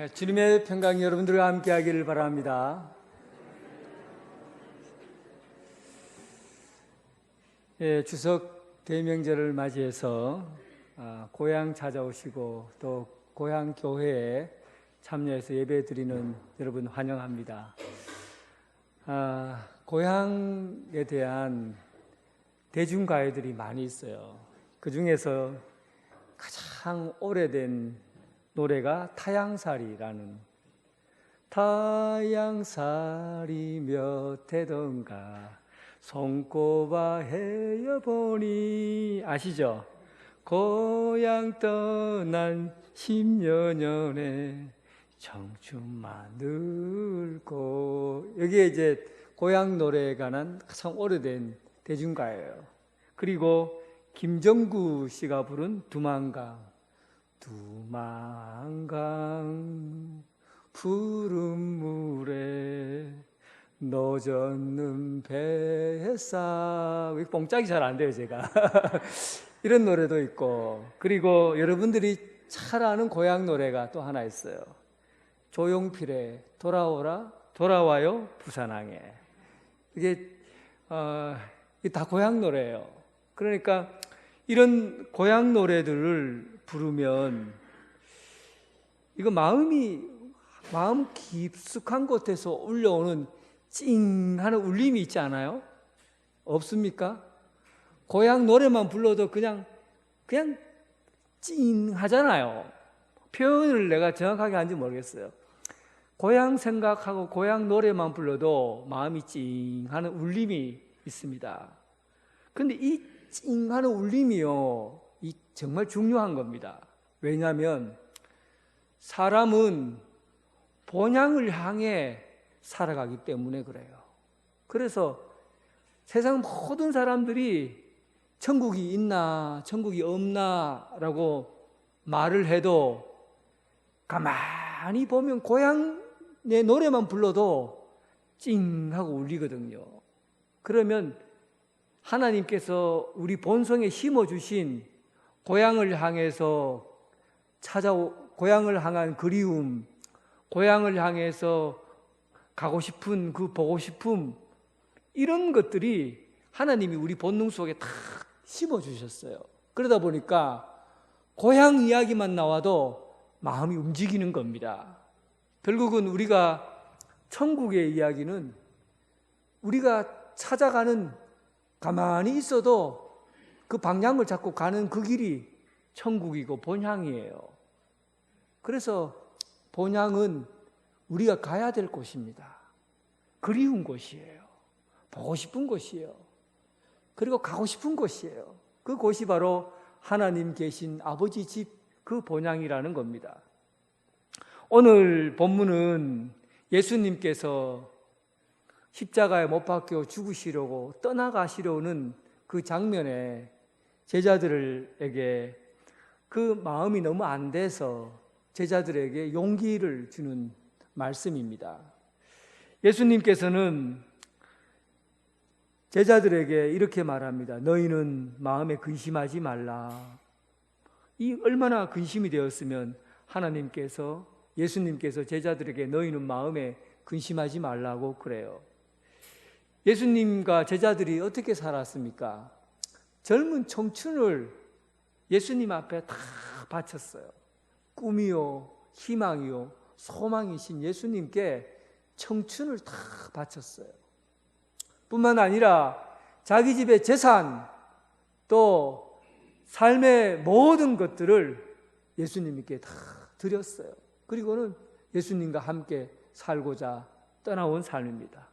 주님의 평강이 여러분들과 함께 하기를 바랍니다. 추석 대명절을 맞이해서 고향 찾아오시고 또 고향 교회에 참여해서 예배 드리는 여러분 환영합니다. 고향에 대한 대중가요들이 많이 있어요. 그 중에서 가장 오래된 노래가 타양살이라는, 타양살이 몇 해던가 손꼽아 헤어보니, 아시죠? 고향 떠난 10여 년에 청춘만 늙고, 여기에 이제 고향 노래에 관한 가장 오래된 대중가예요. 그리고 김정구 씨가 부른 두만강, 두만강 푸른 물에 너젓는 뱃사, 뽕짝이 잘 안 돼요 제가. 이런 노래도 있고, 그리고 여러분들이 잘 아는 고향 노래가 또 하나 있어요. 조용필의 돌아오라 돌아와요 부산항에. 이게 다 고향 노래예요. 그러니까 이런 고향 노래들을 부르면 이거 마음 깊숙한 곳에서 울려오는 찡 하는 울림이 있지 않아요? 없습니까? 고향 노래만 불러도 그냥 찡 하잖아요. 표현을 내가 정확하게 하는지 모르겠어요. 고향 생각하고 고향 노래만 불러도 마음이 찡 하는 울림이 있습니다. 그런데 이 찡 하는 울림이요, 이 정말 중요한 겁니다. 왜냐하면 사람은 본향을 향해 살아가기 때문에 그래요. 그래서 세상 모든 사람들이 천국이 있나 천국이 없나 라고 말을 해도 가만히 보면 고향의 노래만 불러도 찡 하고 울리거든요. 그러면 하나님께서 우리 본성에 심어주신 고향을 향해서 고향을 향한 그리움, 고향을 향해서 가고 싶은 그 보고 싶음, 이런 것들이 하나님이 우리 본능 속에 다 심어주셨어요. 그러다 보니까 고향 이야기만 나와도 마음이 움직이는 겁니다. 결국은 우리가 천국의 이야기는 우리가 찾아가는, 가만히 있어도 그 방향을 잡고 가는 그 길이 천국이고 본향이에요. 그래서 본향은 우리가 가야 될 곳입니다. 그리운 곳이에요. 보고 싶은 곳이에요. 그리고 가고 싶은 곳이에요. 그 곳이 바로 하나님 계신 아버지 집, 그 본향이라는 겁니다. 오늘 본문은 예수님께서 십자가에 못 박혀 죽으시려고 떠나가시려는 그 장면에 제자들에게 그 마음이 너무 안 돼서 제자들에게 용기를 주는 말씀입니다. 예수님께서는 제자들에게 이렇게 말합니다. 너희는 마음에 근심하지 말라. 이 얼마나 근심이 되었으면 예수님께서 제자들에게 너희는 마음에 근심하지 말라고 그래요. 예수님과 제자들이 어떻게 살았습니까? 젊은 청춘을 예수님 앞에 다 바쳤어요. 꿈이요, 희망이요, 소망이신 예수님께 청춘을 다 바쳤어요. 뿐만 아니라 자기 집의 재산, 또 삶의 모든 것들을 예수님께 다 드렸어요. 그리고는 예수님과 함께 살고자 떠나온 삶입니다.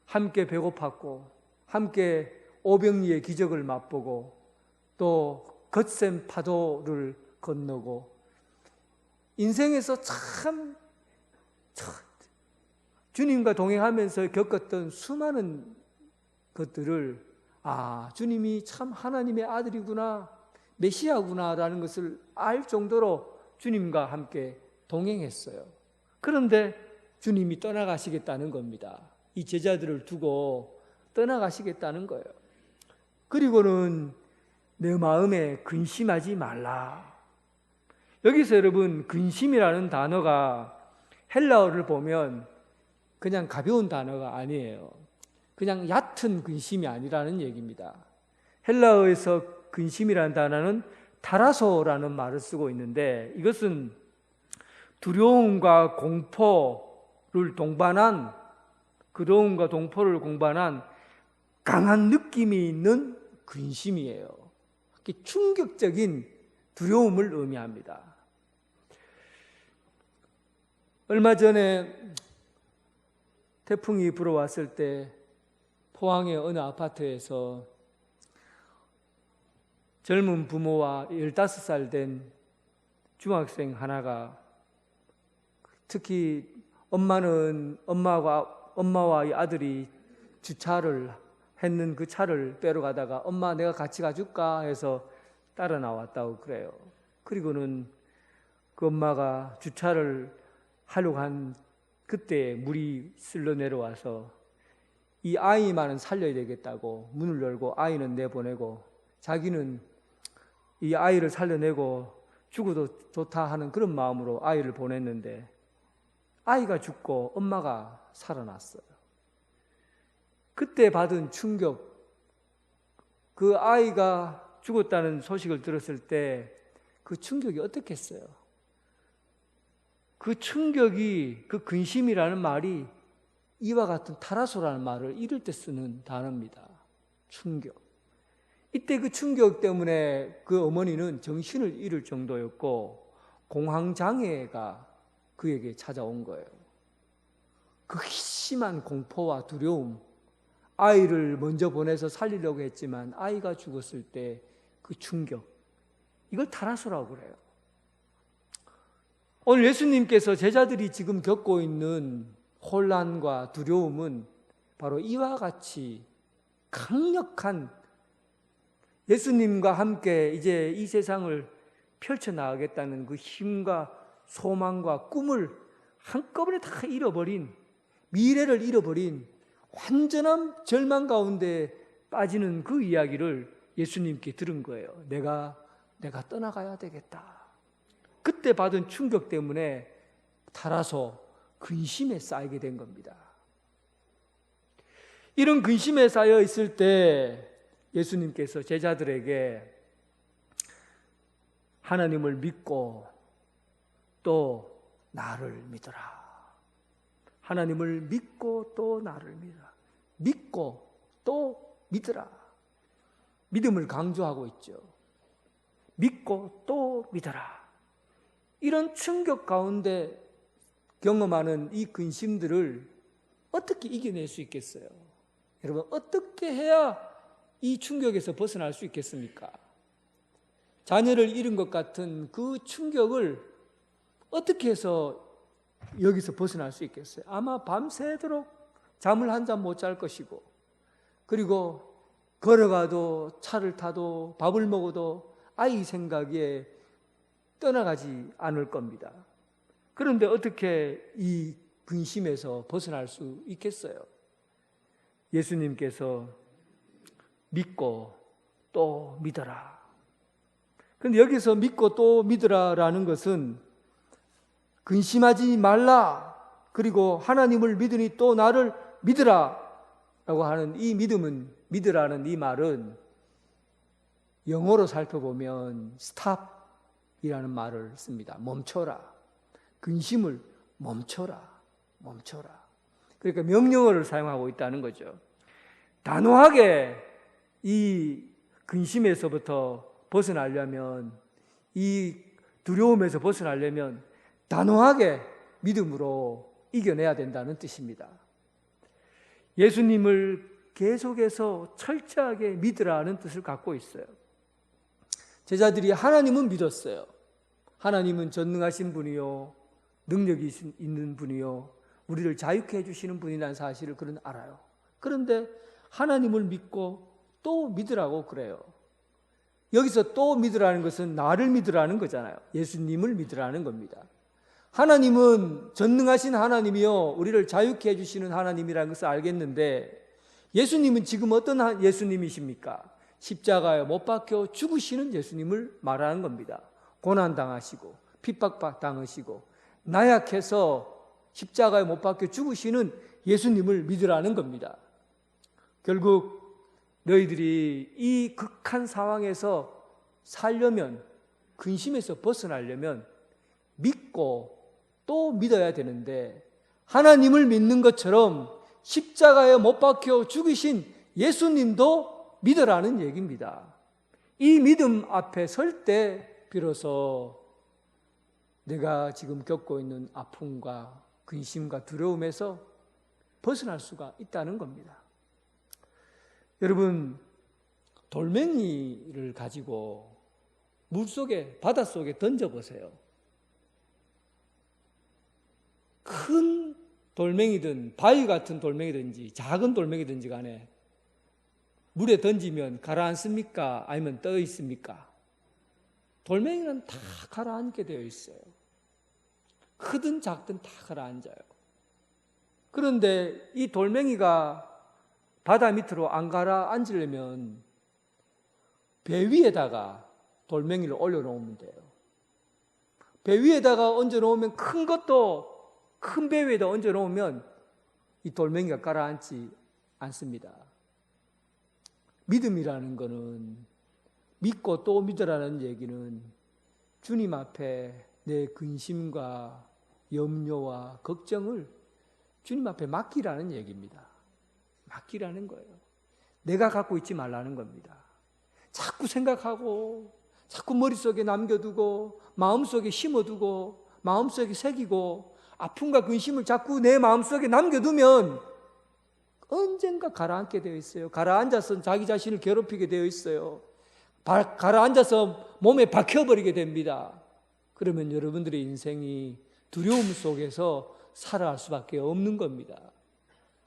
함께 배고팠고, 함께 오병이의 기적을 맛보고, 또 거센 파도를 건너고, 인생에서 참 주님과 동행하면서 겪었던 수많은 것들을, 주님이 참 하나님의 아들이구나, 메시아구나라는 것을 알 정도로 주님과 함께 동행했어요. 그런데 주님이 떠나가시겠다는 겁니다. 이 제자들을 두고 떠나가시겠다는 거예요. 그리고는 내 마음에 근심하지 말라. 여기서 여러분 근심이라는 단어가 헬라어를 보면 그냥 가벼운 단어가 아니에요. 그냥 얕은 근심이 아니라는 얘기입니다. 헬라어에서 근심이라는 단어는 타라소라는 말을 쓰고 있는데 이것은 두려움과 공포를 동반한 두려움과 공포를 동반한 강한 느낌이 있는 근심이에요. 충격적인 두려움을 의미합니다. 얼마 전에 태풍이 불어왔을 때 포항의 어느 아파트에서 젊은 부모와 15살 된 중학생 하나가, 특히 엄마와 이 아들이 주차를 했는 그 차를 빼러 가다가 엄마 내가 같이 가줄까 해서 따라 나왔다고 그래요. 그리고는 그 엄마가 주차를 하려고 한 그때 물이 쓸려 내려와서 이 아이만은 살려야 되겠다고 문을 열고 아이는 내보내고 자기는 이 아이를 살려내고 죽어도 좋다 하는 그런 마음으로 아이를 보냈는데 아이가 죽고 엄마가 살아났어요. 그때 받은 충격, 그 아이가 죽었다는 소식을 들었을 때 그 충격이 어떻겠어요? 그 충격이, 그 근심이라는 말이 이와 같은 타라소라는 말을 이럴 때 쓰는 단어입니다. 충격. 이때 그 충격 때문에 그 어머니는 정신을 잃을 정도였고 공황장애가 그에게 찾아온 거예요. 그 심한 공포와 두려움, 아이를 먼저 보내서 살리려고 했지만 아이가 죽었을 때 그 충격, 이걸 타라소라고 그래요. 오늘 예수님께서 제자들이 지금 겪고 있는 혼란과 두려움은 바로 이와 같이 강력한, 예수님과 함께 이제 이 세상을 펼쳐나가겠다는 그 힘과 소망과 꿈을 한꺼번에 다 잃어버린, 미래를 잃어버린 완전한 절망 가운데 빠지는 그 이야기를 예수님께 들은 거예요. 내가 떠나가야 되겠다. 그때 받은 충격 때문에 타라소, 근심에 쌓이게 된 겁니다. 이런 근심에 쌓여 있을 때 예수님께서 제자들에게 하나님을 믿고 또 나를 믿어라. 하나님을 믿고 또 나를 믿어라. 믿고 또 믿어라. 믿음을 강조하고 있죠. 믿고 또 믿어라. 이런 충격 가운데 경험하는 이 근심들을 어떻게 이겨낼 수 있겠어요? 여러분, 어떻게 해야 이 충격에서 벗어날 수 있겠습니까? 자녀를 잃은 것 같은 그 충격을 어떻게 해서 여기서 벗어날 수 있겠어요? 아마 밤새도록 잠을 한 잠 못 잘 것이고, 그리고 걸어가도 차를 타도 밥을 먹어도 아이 생각에 떠나가지 않을 겁니다. 그런데 어떻게 이 근심에서 벗어날 수 있겠어요? 예수님께서 믿고 또 믿어라. 그런데 여기서 믿고 또 믿으라라는 것은 근심하지 말라, 그리고 하나님을 믿으니 또 나를 믿으라 라고 하는 이 믿으라는 이 말은 영어로 살펴보면 stop이라는 말을 씁니다. 멈춰라. 근심을 멈춰라. 그러니까 명령어를 사용하고 있다는 거죠. 단호하게 이 근심에서부터 벗어나려면, 이 두려움에서 벗어나려면 단호하게 믿음으로 이겨내야 된다는 뜻입니다. 예수님을 계속해서 철저하게 믿으라는 뜻을 갖고 있어요. 제자들이 하나님은 믿었어요. 하나님은 전능하신 분이요, 능력이 있는 분이요, 우리를 자유케 해주시는 분이라는 사실을 그는 알아요. 그런데 하나님을 믿고 또 믿으라고 그래요. 여기서 또 믿으라는 것은 나를 믿으라는 거잖아요. 예수님을 믿으라는 겁니다. 하나님은 전능하신 하나님이요, 우리를 자유케 해주시는 하나님이라는 것을 알겠는데, 예수님은 지금 어떤 예수님이십니까? 십자가에 못 박혀 죽으시는 예수님을 말하는 겁니다. 고난당하시고 핍박당하시고 나약해서 십자가에 못 박혀 죽으시는 예수님을 믿으라는 겁니다. 결국 너희들이 이 극한 상황에서 살려면, 근심에서 벗어나려면 믿고 또 믿어야 되는데, 하나님을 믿는 것처럼 십자가에 못 박혀 죽으신 예수님도 믿으라는 얘기입니다. 이 믿음 앞에 설 때 비로소 내가 지금 겪고 있는 아픔과 근심과 두려움에서 벗어날 수가 있다는 겁니다. 여러분, 돌멩이를 가지고 물속에, 바닷속에 던져보세요. 큰 돌멩이든 바위 같은 돌멩이든지 작은 돌멩이든지 간에 물에 던지면 가라앉습니까? 아니면 떠 있습니까? 돌멩이는 다 가라앉게 되어 있어요. 크든 작든 다 가라앉아요. 그런데 이 돌멩이가 바다 밑으로 안 가라앉으려면 배 위에다가 돌멩이를 올려놓으면 돼요. 배 위에다가 얹어놓으면 큰 배 위에다 얹어놓으면 이 돌멩이가 가라앉지 않습니다. 믿음이라는 것은, 믿고 또 믿으라는 얘기는 주님 앞에 내 근심과 염려와 걱정을 주님 앞에 맡기라는 얘기입니다. 맡기라는 거예요. 내가 갖고 있지 말라는 겁니다. 자꾸 생각하고, 자꾸 머릿속에 남겨두고, 마음속에 심어두고, 마음속에 새기고, 아픔과 근심을 자꾸 내 마음속에 남겨두면 언젠가 가라앉게 되어 있어요. 가라앉아서 자기 자신을 괴롭히게 되어 있어요. 가라앉아서 몸에 박혀버리게 됩니다. 그러면 여러분들의 인생이 두려움 속에서 살아갈 수밖에 없는 겁니다.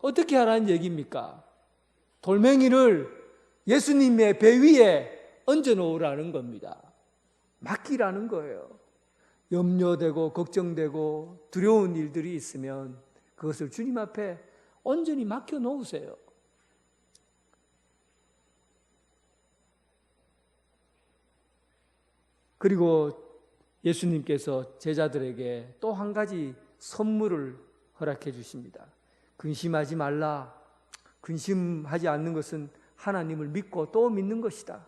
어떻게 하라는 얘기입니까? 돌멩이를 예수님의 배 위에 얹어 놓으라는 겁니다. 맡기라는 거예요. 염려되고 걱정되고 두려운 일들이 있으면 그것을 주님 앞에 온전히 맡겨 놓으세요. 그리고 예수님께서 제자들에게 또 한 가지 선물을 허락해 주십니다. 근심하지 말라. 근심하지 않는 것은 하나님을 믿고 또 믿는 것이다.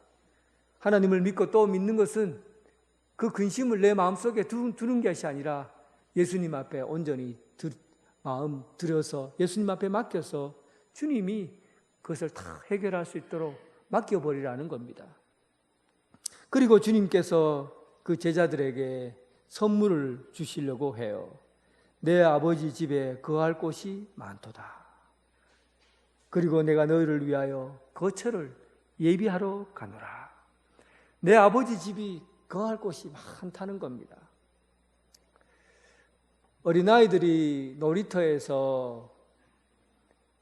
하나님을 믿고 또 믿는 것은 그 근심을 내 마음속에 두는 것이 아니라 예수님 앞에 온전히 마음 들여서 예수님 앞에 맡겨서 주님이 그것을 다 해결할 수 있도록 맡겨버리라는 겁니다. 그리고 주님께서 그 제자들에게 선물을 주시려고 해요. 내 아버지 집에 거할 곳이 많도다. 그리고 내가 너희를 위하여 거처를 예비하러 가노라. 내 아버지 집이 거할 곳이 많다는 겁니다. 어린아이들이 놀이터에서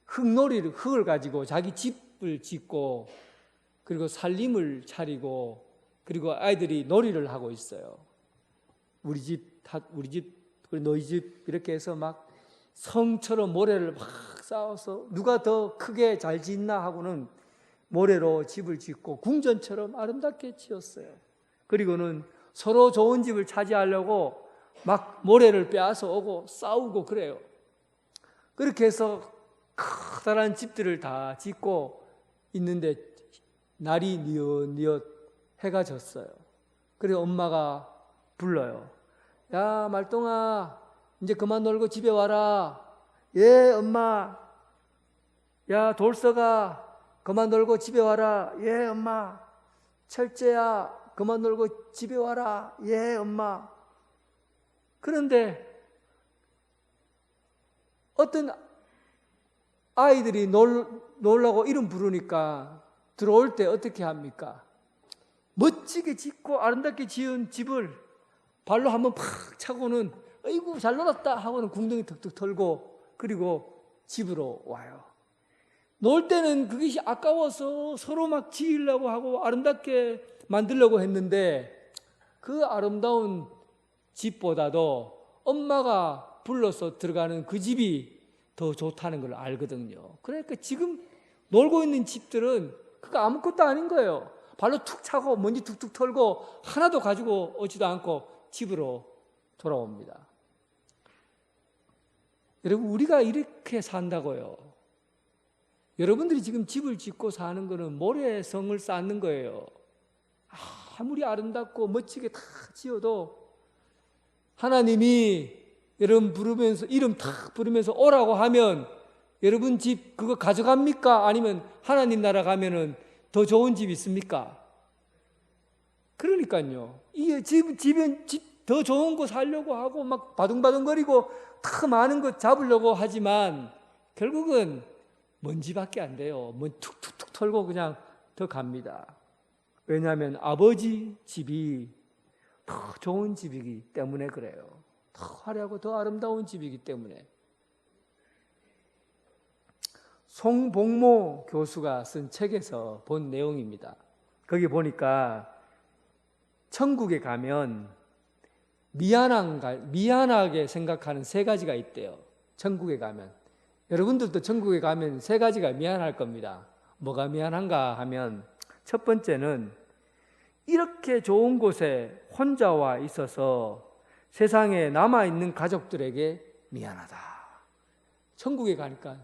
흙을 가지고 자기 집을 짓고 그리고 살림을 차리고 그리고 아이들이 놀이를 하고 있어요. 우리 집, 너희 집 이렇게 해서 막 성처럼 모래를 막 쌓아서 누가 더 크게 잘 짓나 하고는 모래로 집을 짓고 궁전처럼 아름답게 지었어요. 그리고는 서로 좋은 집을 차지하려고 막 모래를 빼앗아 오고 싸우고 그래요. 그렇게 해서 커다란 집들을 다 짓고 있는데 날이 뉘엿뉘엿 해가 졌어요. 그래서 엄마가 불러요. 야, 말똥아, 이제 그만 놀고 집에 와라. 예, 엄마. 야, 돌서가, 그만 놀고 집에 와라. 예, 엄마. 철재야, 그만 놀고 집에 와라. 예, 엄마. 그런데 어떤 아이들이 놀라고 이름 부르니까 들어올 때 어떻게 합니까? 멋지게 짓고 아름답게 지은 집을 발로 한번 팍 차고는 아이고 잘 놀았다 하고는 궁둥이 턱턱 털고 그리고 집으로 와요. 놀 때는 그것이 아까워서 서로 막 지으려고 하고 아름답게 만들려고 했는데 그 아름다운 집보다도 엄마가 불러서 들어가는 그 집이 더 좋다는 걸 알거든요. 그러니까 지금 놀고 있는 집들은 그거 아무것도 아닌 거예요. 발로 툭 차고 먼지 툭툭 털고 하나도 가지고 오지도 않고 집으로 돌아옵니다. 여러분, 우리가 이렇게 산다고요. 여러분들이 지금 집을 짓고 사는 거는 모래성을 쌓는 거예요. 아무리 아름답고 멋지게 다 지어도 하나님이 여러분 부르면서, 이름 탁 부르면서 오라고 하면 여러분 집 그거 가져갑니까? 아니면 하나님 나라 가면은 더 좋은 집 있습니까? 그러니까요. 이 집은 더 좋은 거 살려고 하고 막 바둥바둥거리고 다 많은 거 잡으려고 하지만 결국은 먼지밖에 안 돼요. 먼지 툭툭툭 털고 그냥 더 갑니다. 왜냐하면 아버지 집이 더 좋은 집이기 때문에 그래요. 더 화려하고 더 아름다운 집이기 때문에. 송복모 교수가 쓴 책에서 본 내용입니다. 거기 보니까 천국에 가면 미안하게 생각하는 세 가지가 있대요. 천국에 가면. 여러분들도 천국에 가면 세 가지가 미안할 겁니다. 뭐가 미안한가 하면 첫 번째는 이렇게 좋은 곳에 혼자 와 있어서 세상에 남아있는 가족들에게 미안하다. 천국에 가니까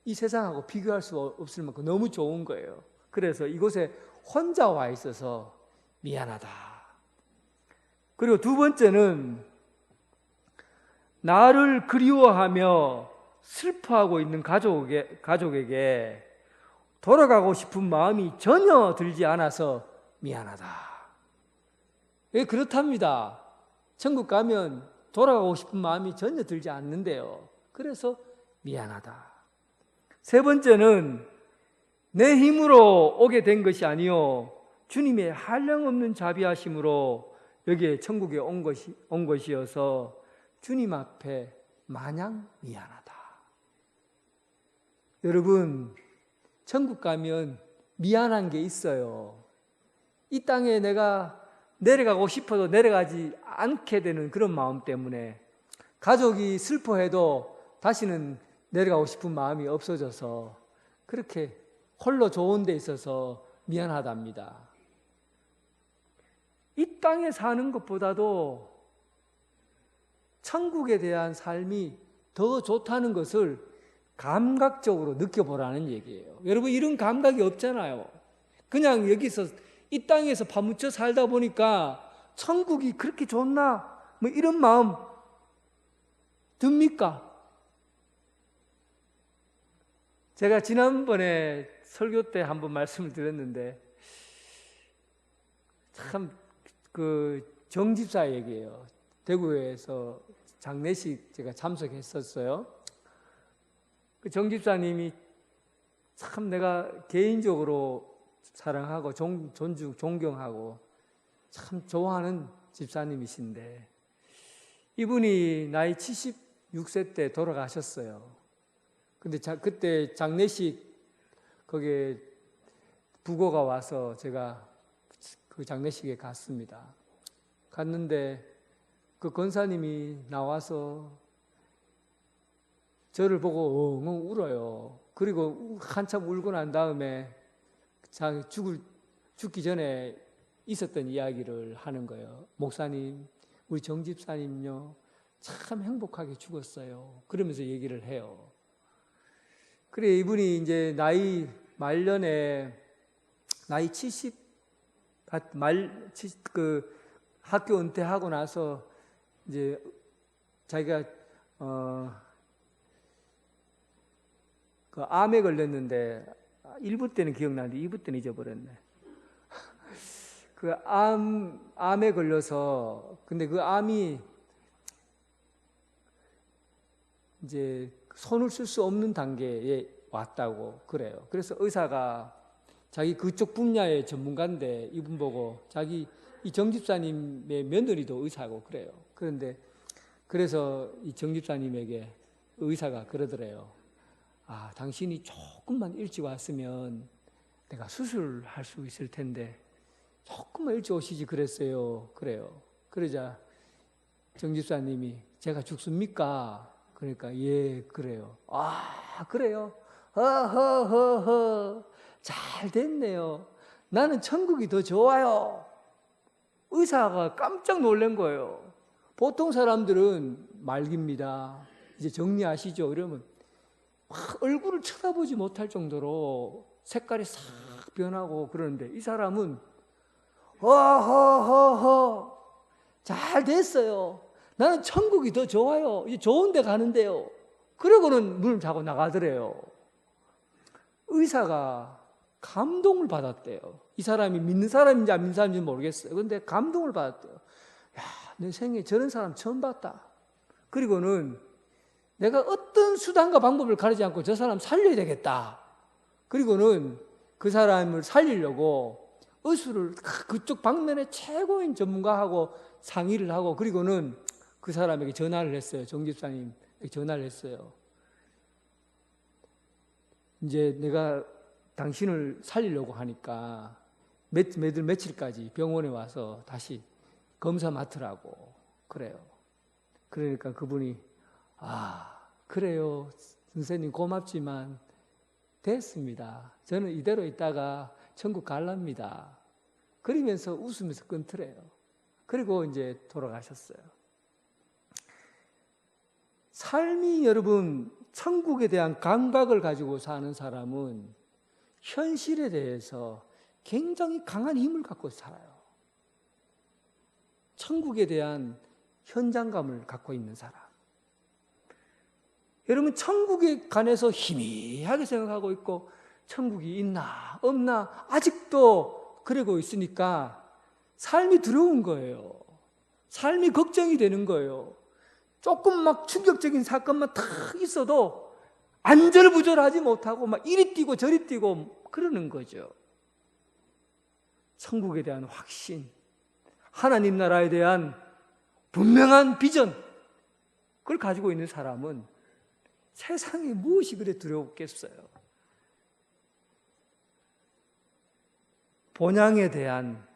이 세상하고 비교할 수 없을 만큼 너무 좋은 거예요. 그래서 이곳에 혼자 와 있어서 미안하다. 그리고 두 번째는 나를 그리워하며 슬퍼하고 있는 가족에게 돌아가고 싶은 마음이 전혀 들지 않아서 미안하다. 예, 그렇답니다. 천국 가면 돌아가고 싶은 마음이 전혀 들지 않는데요. 그래서 미안하다. 세 번째는 내 힘으로 오게 된 것이 아니요 주님의 한량없는 자비하심으로 여기에 천국에 온 것이어서 주님 앞에 마냥 미안하다. 여러분, 천국 가면 미안한 게 있어요. 이 땅에 내가 내려가고 싶어도 내려가지 않게 되는 그런 마음 때문에 가족이 슬퍼해도 다시는 내려가고 싶은 마음이 없어져서 그렇게 홀로 좋은 데 있어서 미안하답니다. 이 땅에 사는 것보다도 천국에 대한 삶이 더 좋다는 것을 감각적으로 느껴보라는 얘기예요. 여러분, 이런 감각이 없잖아요. 그냥 여기서 이 땅에서 파묻혀 살다 보니까 천국이 그렇게 좋나? 뭐 이런 마음 듭니까? 제가 지난번에 설교 때 한번 말씀을 드렸는데 참 그 정집사 얘기예요. 대구에서 장례식 제가 참석했었어요. 그 정집사님이 참 내가 개인적으로 사랑하고 존중, 존경하고 참 좋아하는 집사님이신데 이분이 나이 76세 때 돌아가셨어요. 근데 그때 장례식 거기에 부고가 와서 제가 그 장례식에 갔습니다. 갔는데 그 권사님이 나와서 저를 보고 엉엉 울어요. 그리고 한참 울고 난 다음에 자기 죽기 전에 있었던 이야기를 하는 거예요. 목사님, 우리 정집사님요 참 행복하게 죽었어요. 그러면서 얘기를 해요. 그래, 이분이 이제 나이 말년에 나이 70 학교 은퇴하고 나서 이제 자기가 그 암에 걸렸는데 1부 때는 기억나는데 2부 때는 잊어버렸네. 그 암에 걸려서 근데 그 암이 이제 손을 쓸 수 없는 단계에 왔다고 그래요. 그래서 의사가 자기 그쪽 분야의 전문가인데 이분 보고 자기 이 정집사님의 며느리도 의사고 그래요. 그래서 이 정집사님에게 의사가 그러더래요. 아, 당신이 조금만 일찍 왔으면 내가 수술할 수 있을 텐데 조금만 일찍 오시지 그랬어요. 그래요. 그러자 정집사님이 제가 죽습니까? 그러니까 예, 그래요. 아, 그래요? 허허허허 잘 됐네요. 나는 천국이 더 좋아요. 의사가 깜짝 놀란 거예요. 보통 사람들은 말깁니다. 이제 정리하시죠. 이러면 막 얼굴을 쳐다보지 못할 정도로 색깔이 싹 변하고 그러는데 이 사람은 허허허허 잘 됐어요. 나는 천국이 더 좋아요. 이제 좋은 데 가는데요. 그러고는 문을 닫고 나가더래요. 의사가 감동을 받았대요. 이 사람이 믿는 사람인지 안 믿는 사람인지 모르겠어요. 그런데 감동을 받았대요. 야, 내 생에 저런 사람 처음 봤다. 그리고는 내가 어떤 수단과 방법을 가리지 않고 저 사람 살려야 되겠다. 그리고는 그 사람을 살리려고 의술을 그쪽 방면의 최고인 전문가하고 상의를 하고 그리고는 그 사람에게 전화를 했어요. 정 집사님에게 전화를 했어요. 이제 내가 당신을 살리려고 하니까 며칠까지 병원에 와서 다시 검사 맡으라고 그래요. 그러니까 그분이 그래요. 선생님 고맙지만 됐습니다. 저는 이대로 있다가 천국 갈랍니다. 그러면서 웃으면서 끊더래요. 그리고 이제 돌아가셨어요. 삶이 여러분 천국에 대한 감각을 가지고 사는 사람은 현실에 대해서 굉장히 강한 힘을 갖고 살아요. 천국에 대한 현장감을 갖고 있는 사람. 여러분 천국에 관해서 희미하게 생각하고 있고 천국이 있나 없나 아직도 그러고 있으니까 삶이 두려운 거예요. 삶이 걱정이 되는 거예요. 조금 막 충격적인 사건만 탁 있어도 안절부절하지 못하고 막 이리 뛰고 저리 뛰고 그러는 거죠. 천국에 대한 확신, 하나님 나라에 대한 분명한 비전, 그걸 가지고 있는 사람은 세상에 무엇이 그래 두렵겠어요. 본향에 대한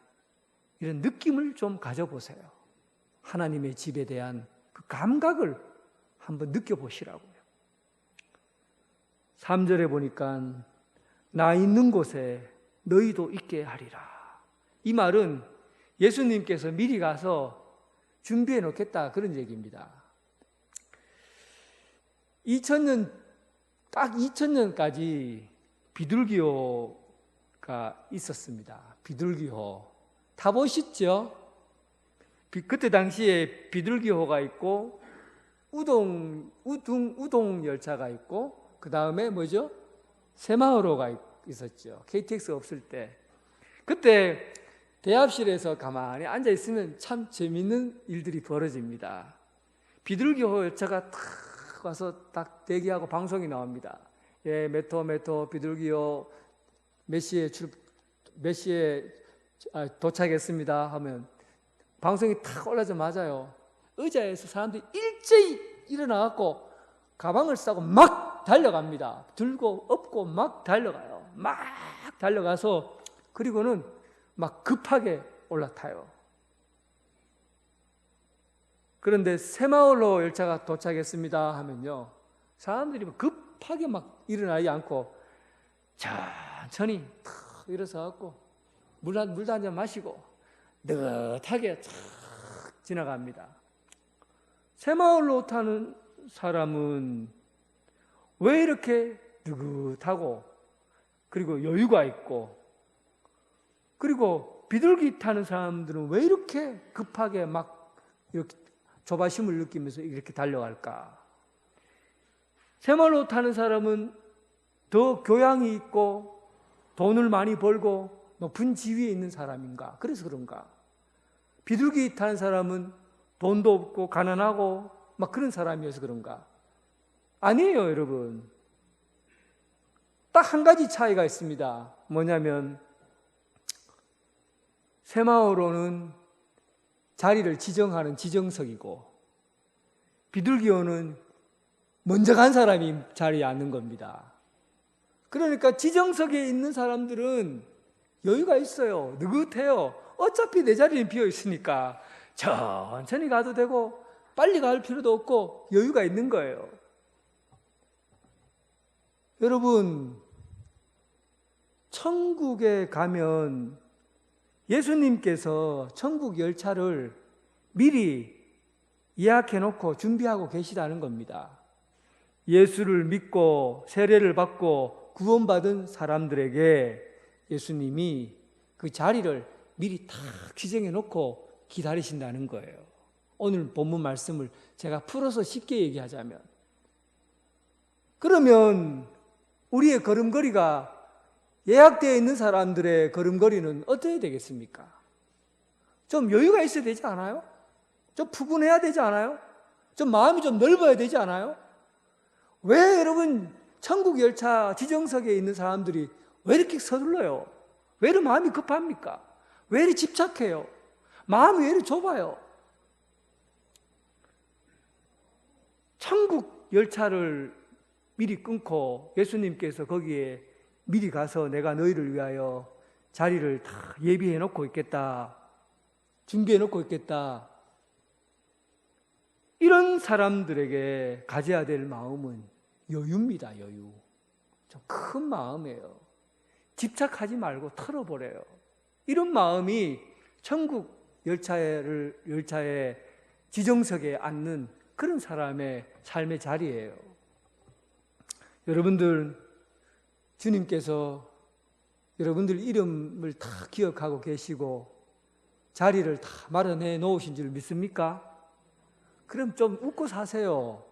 이런 느낌을 좀 가져보세요. 하나님의 집에 대한 그 감각을 한번 느껴보시라고요. 3절에 보니까 나 있는 곳에 너희도 있게 하리라. 이 말은 예수님께서 미리 가서 준비해 놓겠다 그런 얘기입니다. 2000년, 딱 2000년까지 비둘기호가 있었습니다. 비둘기호. 타보셨죠? 그때 당시에 비둘기호가 있고 우동 열차가 있고 그 다음에 뭐죠? 새마을호가 있었죠. KTX 없을 때. 그때 대합실에서 가만히 앉아 있으면 참 재밌는 일들이 벌어집니다. 비둘기호 열차가 탁 와서 딱 대기하고 방송이 나옵니다. 예, 메토 비둘기호 몇 시에 도착했습니다 하면 방송이 탁 올라자마자요 의자에서 사람들이 일제히 일어나갖고 가방을 싸고 막 달려갑니다. 들고 업고 막 달려가요. 막 달려가서 그리고는 막 급하게 올라타요. 그런데 새마을호 열차가 도착했습니다 하면요 사람들이 급하게 막 일어나지 않고 천천히 탁 일어서갖고 물도 한 잔 마시고 느긋하게 탁 지나갑니다. 새마을호 타는 사람은 왜 이렇게 느긋하고 그리고 여유가 있고 그리고 비둘기 타는 사람들은 왜 이렇게 급하게 막 이렇게 조바심을 느끼면서 이렇게 달려갈까? 새마을호 타는 사람은 더 교양이 있고 돈을 많이 벌고 높은 지위에 있는 사람인가? 그래서 그런가? 비둘기 타는 사람은 돈도 없고 가난하고 막 그런 사람이어서 그런가? 아니에요, 여러분. 딱 한 가지 차이가 있습니다. 뭐냐면 새마을호는 자리를 지정하는 지정석이고 비둘기호는 먼저 간 사람이 자리에 앉는 겁니다. 그러니까 지정석에 있는 사람들은 여유가 있어요. 느긋해요. 어차피 내 자리는 비어 있으니까 천천히 가도 되고 빨리 갈 필요도 없고 여유가 있는 거예요. 여러분, 천국에 가면 예수님께서 천국 열차를 미리 예약해놓고 준비하고 계시다는 겁니다. 예수를 믿고 세례를 받고 구원받은 사람들에게 예수님이 그 자리를 미리 다 지정해놓고 기다리신다는 거예요. 오늘 본문 말씀을 제가 풀어서 쉽게 얘기하자면, 그러면 우리의 걸음걸이가 예약되어 있는 사람들의 걸음걸이는 어떻게 되겠습니까? 좀 여유가 있어야 되지 않아요? 좀 푸근해야 되지 않아요? 좀 마음이 좀 넓어야 되지 않아요? 왜 여러분 천국 열차 지정석에 있는 사람들이 왜 이렇게 서둘러요? 왜 이렇게 마음이 급합니까? 왜 이렇게 집착해요? 마음이 왜 이렇게 좁아요? 천국 열차를 미리 끊고 예수님께서 거기에 미리 가서 내가 너희를 위하여 자리를 다 예비해 놓고 있겠다, 준비해 놓고 있겠다, 이런 사람들에게 가져야 될 마음은 여유입니다. 여유. 좀 큰 마음이에요. 집착하지 말고 털어버려요. 이런 마음이 천국 열차의 지정석에 앉는 그런 사람의 삶의 자리예요. 여러분들, 주님께서 여러분들 이름을 다 기억하고 계시고 자리를 다 마련해 놓으신 줄 믿습니까? 그럼 좀 웃고 사세요.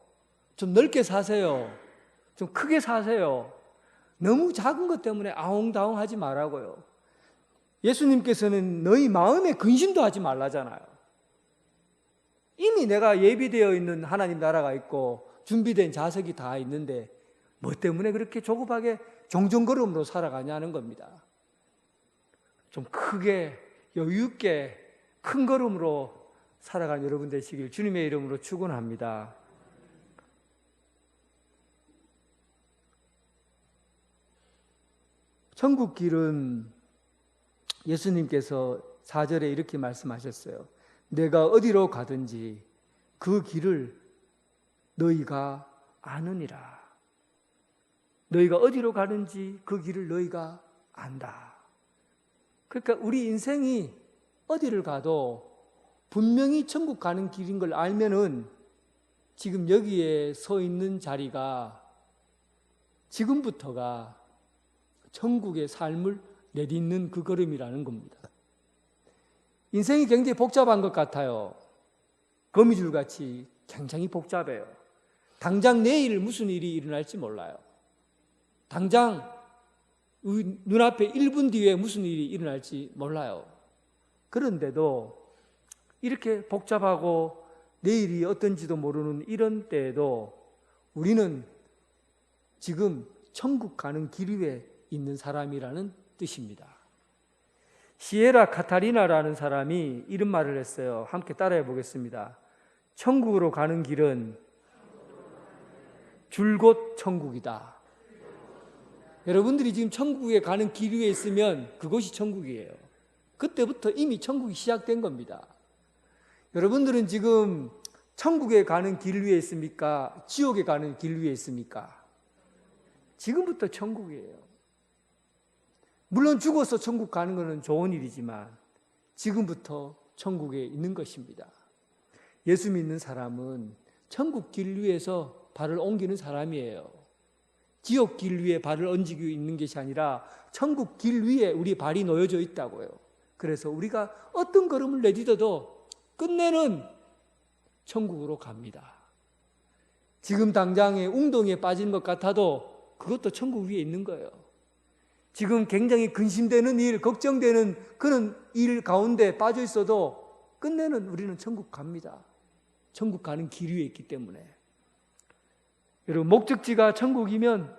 좀 넓게 사세요. 좀 크게 사세요. 너무 작은 것 때문에 아웅다웅 하지 말라고요. 예수님께서는 너희 마음에 근심도 하지 말라잖아요. 이미 내가 예비되어 있는 하나님 나라가 있고 준비된 좌석이 다 있는데 뭐 때문에 그렇게 조급하게 종종걸음으로 살아가냐는 겁니다. 좀 크게 여유 있게 큰 걸음으로 살아간 여러분 되시길 주님의 이름으로 축원합니다. 천국 길은 예수님께서 4절에 이렇게 말씀하셨어요. 내가 어디로 가든지 그 길을 너희가 아느니라. 너희가 어디로 가든지 그 길을 너희가 안다. 그러니까 우리 인생이 어디를 가도 분명히 천국 가는 길인 걸 알면은 지금 여기에 서 있는 자리가 지금부터가 천국의 삶을 내딛는 그 걸음이라는 겁니다. 인생이 굉장히 복잡한 것 같아요. 거미줄같이 굉장히 복잡해요. 당장 내일 무슨 일이 일어날지 몰라요. 당장 눈앞에 1분 뒤에 무슨 일이 일어날지 몰라요. 그런데도 이렇게 복잡하고 내일이 어떤지도 모르는 이런 때에도 우리는 지금 천국 가는 길 위에 있는 사람이라는 뜻입니다. 시에라 카타리나라는 사람이 이런 말을 했어요. 함께 따라해 보겠습니다. 천국으로 가는 길은 줄곧 천국이다. 여러분들이 지금 천국에 가는 길 위에 있으면 그것이 천국이에요. 그때부터 이미 천국이 시작된 겁니다. 여러분들은 지금 천국에 가는 길 위에 있습니까? 지옥에 가는 길 위에 있습니까? 지금부터 천국이에요. 물론 죽어서 천국 가는 것은 좋은 일이지만 지금부터 천국에 있는 것입니다. 예수 믿는 사람은 천국 길 위에서 발을 옮기는 사람이에요. 지옥 길 위에 발을 얹고 있는 것이 아니라 천국 길 위에 우리 발이 놓여져 있다고요. 그래서 우리가 어떤 걸음을 내딛어도 끝내는 천국으로 갑니다. 지금 당장에 웅덩이에 빠진 것 같아도 그것도 천국 위에 있는 거예요. 지금 굉장히 근심되는 일, 걱정되는 그런 일 가운데 빠져 있어도 끝내는 우리는 천국 갑니다. 천국 가는 길 위에 있기 때문에. 여러분, 목적지가 천국이면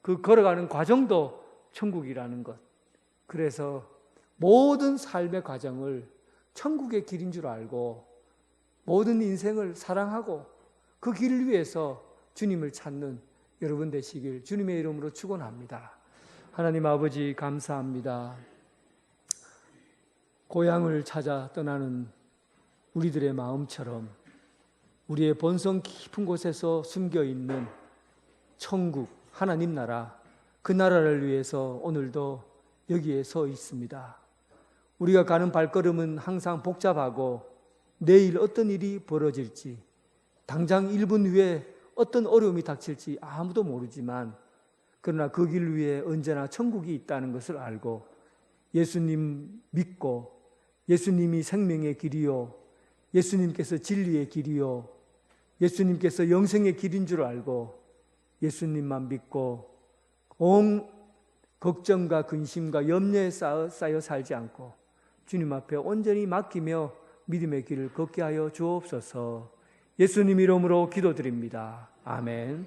그 걸어가는 과정도 천국이라는 것. 그래서 모든 삶의 과정을 천국의 길인 줄 알고 모든 인생을 사랑하고 그 길을 위해서 주님을 찾는 여러분 되시길 주님의 이름으로 축원합니다. 하나님 아버지 감사합니다. 고향을 찾아 떠나는 우리들의 마음처럼 우리의 본성 깊은 곳에서 숨겨있는 천국, 하나님 나라, 그 나라를 위해서 오늘도 여기에 서 있습니다. 우리가 가는 발걸음은 항상 복잡하고 내일 어떤 일이 벌어질지, 당장 1분 후에 어떤 어려움이 닥칠지 아무도 모르지만, 그러나 그 길 위에 언제나 천국이 있다는 것을 알고 예수님 믿고, 예수님이 생명의 길이요, 예수님께서 진리의 길이요, 예수님께서 영생의 길인 줄 알고 예수님만 믿고 온 걱정과 근심과 염려에 쌓여 살지 않고 주님 앞에 온전히 맡기며 믿음의 길을 걷게 하여 주옵소서. 예수님 이름으로 기도드립니다. 아멘.